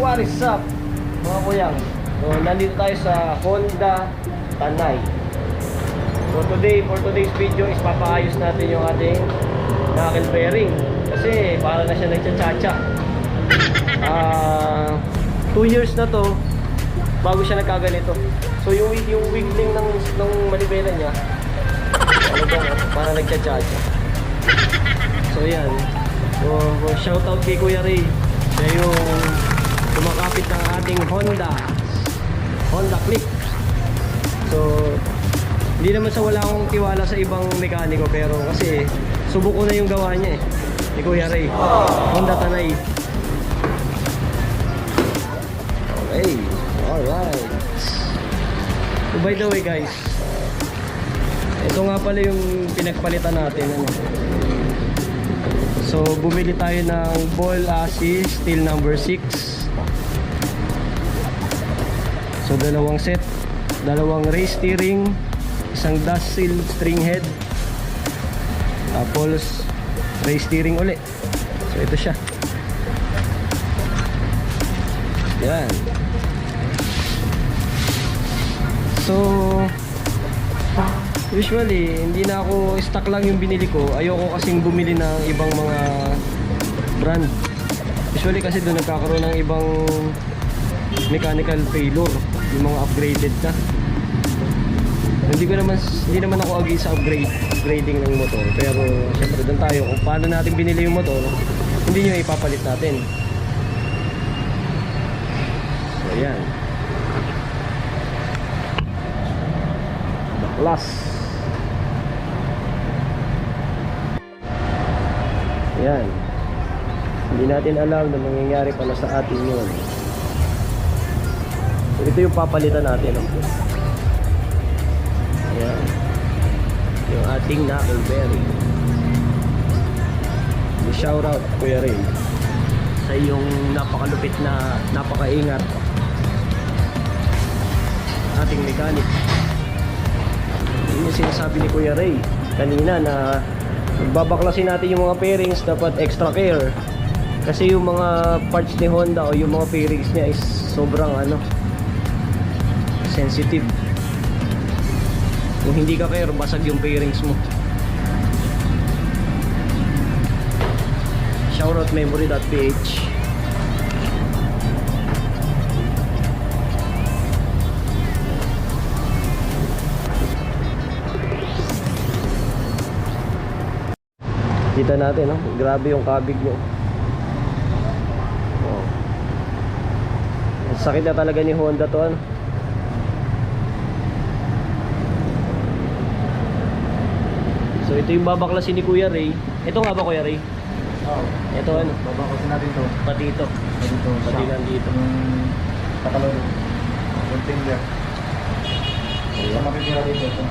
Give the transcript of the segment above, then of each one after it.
what is up mga kuyang? So nandito tayo sa Honda Tanay. So for today's video is papaayos natin yung ating knuckle bearing. Kasi para na siya nagchachacha. 2 years na to bago siya nagkaganito. So yung wiggling ng manibela niya para nagchachacha. So yan. So shout out kay Kuya Ray. Siya yung kumakapit ng ating Honda Click. So hindi naman sa wala akong tiwala sa ibang mekaniko, pero kasi subok ko na yung gawa niya ni Kuya Ray. Honda Tanay. Okay, alright. So by the way guys, ito nga pala yung pinagpalitan natin So bumili tayo ng ball Assy steel number 6. So dalawang set, dalawang race steering, isang dust seal string head, tapos race steering ulit. So ito siya. Yan. So usually hindi na ako stock lang yung binili ko. Ayoko kasing bumili ng ibang mga brand. Usually kasi doon nagkakaroon ng ibang mechanical failure, yung mga upgraded na. Hindi naman ako agi sa upgrading ng motor, pero syempre doon tayo kung paano natin binili yung motor, hindi nyo ipapalit natin. So yan, baklas. Yan, hindi natin alam na mangyayari pala sa atin yun. So ito yung papalitan natin, Yan, yung ating knuckle bearing. Shout out Kuya Ray sa iyong napakalupit na napakaingat ating mechanic. Yun yung sinasabi ni Kuya Ray kanina, na babaklasin natin yung mga pairings, dapat extra care. Kasi yung mga parts ni Honda o yung mga pairings niya is sobrang sensitive. Kung hindi ka care, basag yung pairings mo. Shoutout memory.ph. Kita natin, grabe yung kabig nyo. Sakit na talaga ni Honda to, So ito yung babaklasin ni Kuya Ray. Ito nga ba Kuya Ray? Oo. Ito babaklasin natin to. Pati ito. Pati nandito. Patalon. Yung finger. Sa makikira dito.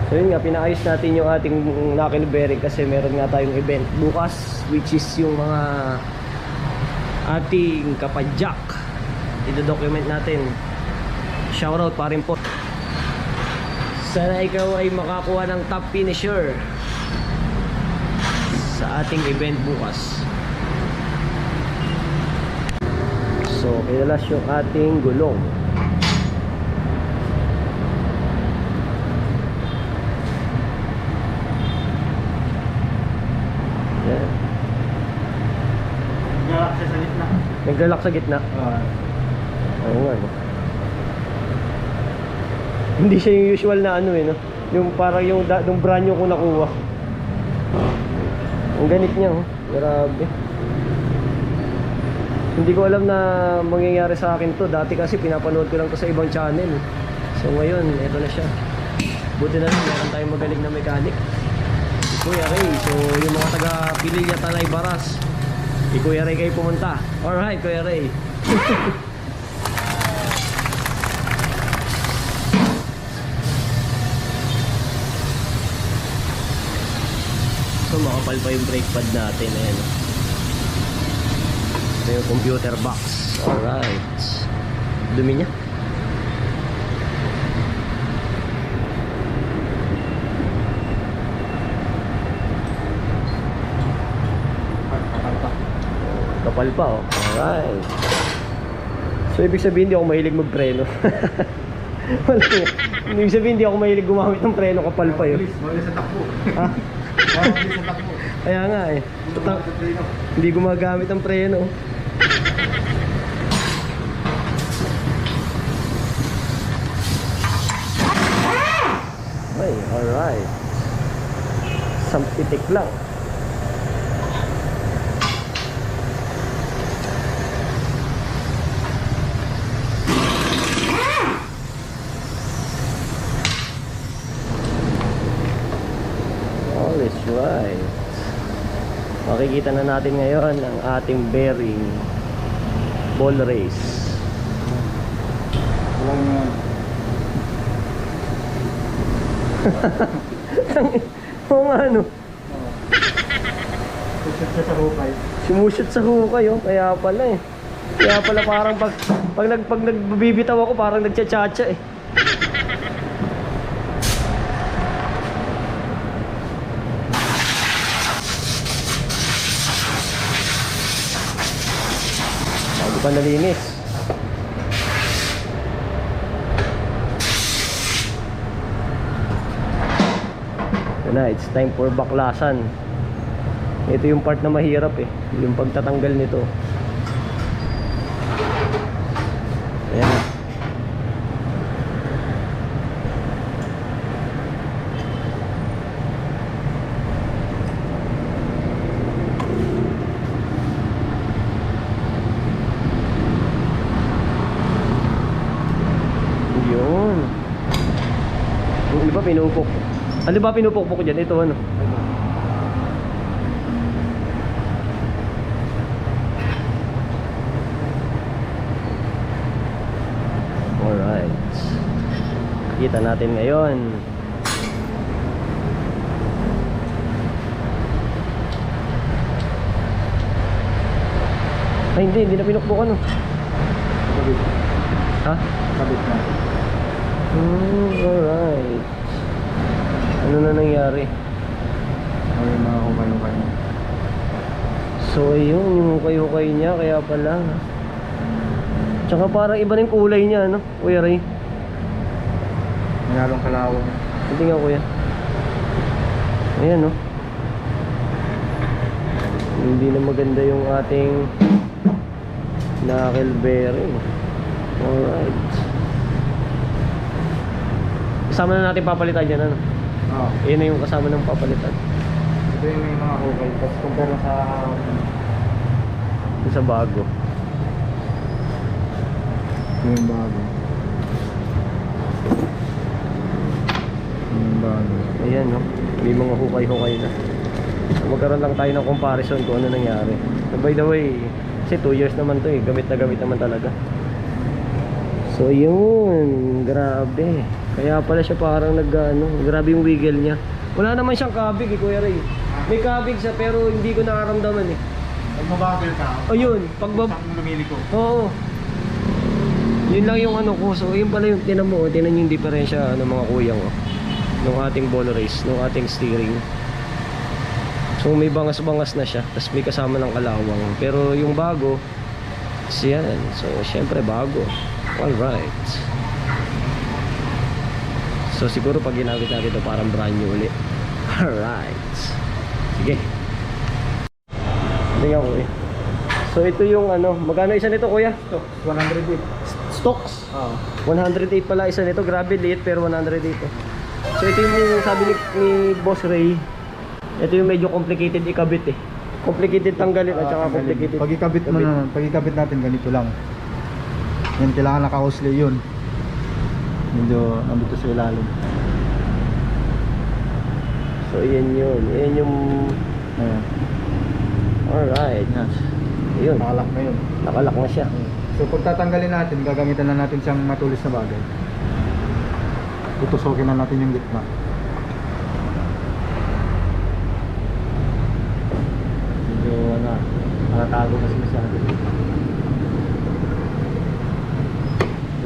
So yun nga, pinaayos natin yung ating knuckle bearing kasi meron nga tayong event bukas, which is yung mga ating kapadyak. I-document natin. Shoutout pa rin po. Sana ikaw ay makakuha ng top finisher sa ating event bukas. So kilalas yung ating gulong. Naglalak sa gitna. Oo nga, Hindi siya yung usual na yung parang yung brand new ko nakuha. Ang ganit niya, grabe. Hindi ko alam na mangyayari sa akin to. Dati kasi pinapanood ko lang to sa ibang channel. So ngayon, ito na siya. Buti na lang, meron tayong magaling na mechanic, Kuya Ray. So yung mga taga Pililla Tanay Baras, Kuya Ray kayo pumunta. Alright, Kuya Ray. So makapal pa yung brake pad natin. Ayan. Ito yung computer box. Alright. Dumi niya. kapal pa oh. Alright. So ibig sabihin hindi ako mahilig magpreno. Wala yun. Ibig sabihin hindi ako mahilig gumamit ng preno, kapal pa yun. Mabilis sa takbo. Ha? Mabilis sa takbo. Kaya nga eh. Hindi gumagamit ng preno. Ay, alright. Sampitik lang. All is right. Makikita na natin ngayon ang ating bearing ball race. Walang yan. Oo nga ano. Pushit siya sa hukay. Sumushoot sa hukay oh. Kaya pala eh. Kaya pala parang pag nagbibitaw ako parang nagcha-cha-cha eh. Bago pa nalinis. Ito na, it's time for baklasan. Ito yung part na mahirap eh, yung pagtatanggal nito. Ayan. Yun. Yung iba pinupok. Ano ba pinupok-pok dyan? Ito ano? Alright. Kita natin ngayon. Ay hindi na pinukpok ano. Kabit. Ha? Kabit na. Alright. Ano na nangyari? Ay, mga hukay-hukay niya. So ayun, yung hukay-hukay niya, kaya pala. Tsaka parang iba rin kulay niya, ano? Kuya Ray. Mayroong kalawang. Hindi nga kuya. Ayan no. Hindi na maganda yung ating knuckle bearing. Alright. Kasama na natin papalitan yan ano. Oo. Yun na yung kasama ng papalitan. Ito yung may mga hukay. Tapos compare sa... Yung sa bago. Yung bago. Yung bago. Ayan no. May mga hukay-hukay na. So, magkaroon lang tayo ng comparison kung ano nangyari. So, by the way, kasi 2 years naman to eh. Gamit na gamit naman talaga. So yun, grabe. Kaya pala siya parang grabe yung wiggle niya. Wala naman siyang kabig eh, Kuya Ray. May kabig siya pero hindi ko nakaramdaman eh. Pag mabagal ka, Ayun, isang lumili ko. Oo. Yun lang yung ano ko. So yun pala yung tinan mo, tinan yung diferensya ng mga kuyang nung ating ball race, nung ating steering. So may bangas-bangas na siya, tapos may kasama ng kalawang. Pero yung bago, siyan. So syempre bago. Alright. So siguro pag ginamit natin ito parang brand new ulit. Alright. Sige. Tingnan ko eh. So ito yung magkano isa nito kuya? 108. Stocks? Oo. 108 pala isa nito. Grabe liit pero 108 eh. So ito yung sabi ni Boss Ray. Ito yung medyo complicated ikabit eh. Complicated tanggalin at saka complicated. Pag ikabit natin ganito lang. Yan, kailangan naka-hosle yun. Medyo nandito sa ilalim. So yan yun. Yan yung... Ayan. Alright. Yan. Yun. Nakalak na yun. Nakalak na siya. So pag tatanggalin natin, gagamitan na natin siyang matulis na bagay. Tutusokin na natin yung gitna. Medyo nakatago kasi masyado.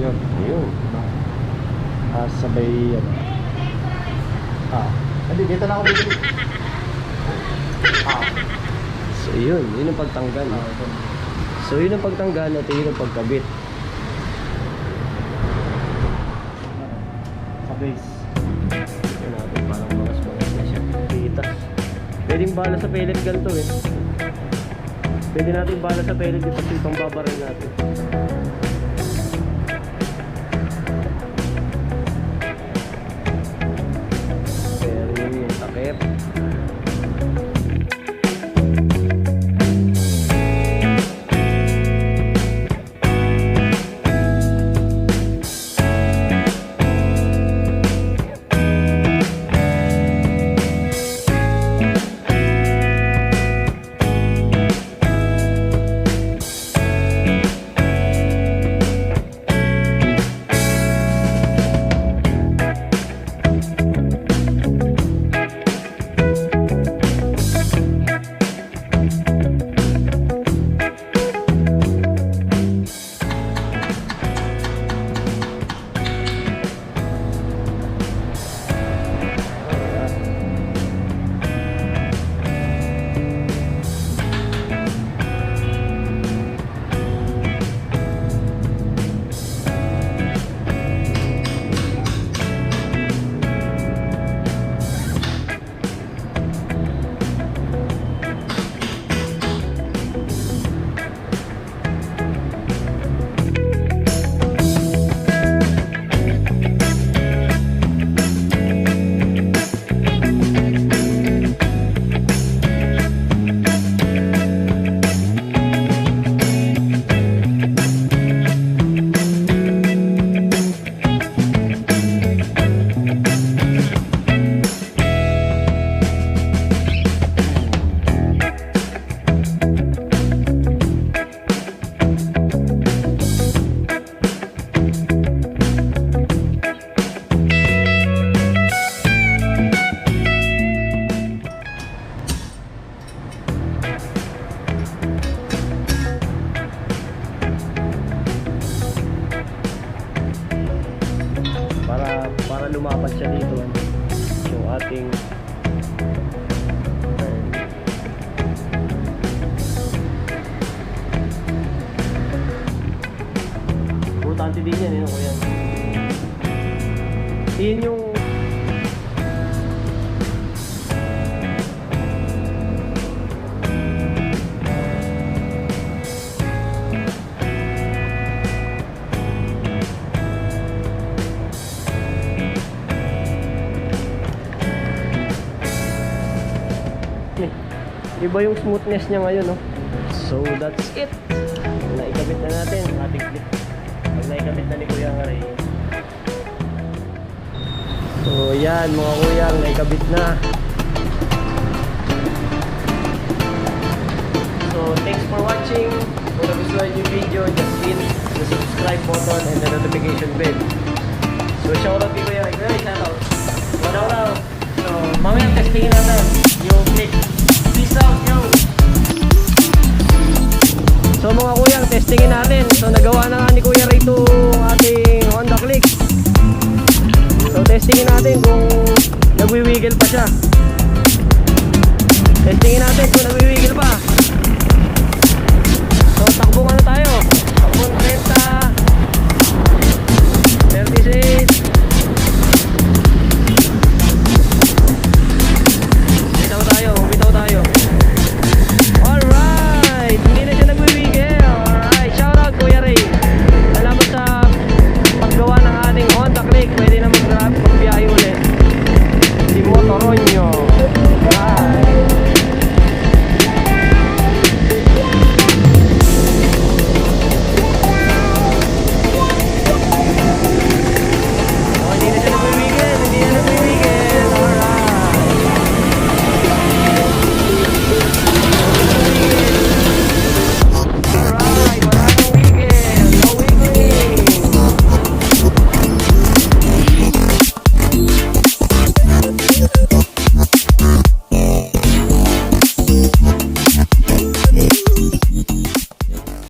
Yun. Yun. Sabay yan. Hindi, dito na ako dito. So yun. Yun yung pagtanggal. Ito. So yun ang pagtanggal at yun ang pagkabit. Sa base. Ito natin, parang bangas-bangas na siya. Kita. Pwedeng bala sa pellet gun to eh. Pwede natin bala sa pellet ito kasi itong babaril natin. Pero yung takip. Para lumapat siya dito yung ating importante din yan yun kuya. Yun yung iba yung smoothness niya ngayon, no? So that's it. Naikabit na natin ating clip. Pag naikabit na ni Kuya Ngaray. So yan mga kuya, naikabit na. So thanks for watching. Kung nagustuhan yung video, just hit the subscribe button and the notification bell. So shoutout kay Kuya Ngaray. Shoutout. Wala raw. So mamaya testingin natin yung clip. Peace out, yo! So mga kuyang, testingin natin. So nagawa na nga ni Kuya Ray itong ating Honda Click. So testingin natin kung nagwiwiggle pa siya. Testingin natin kung nagwiwiggle pa.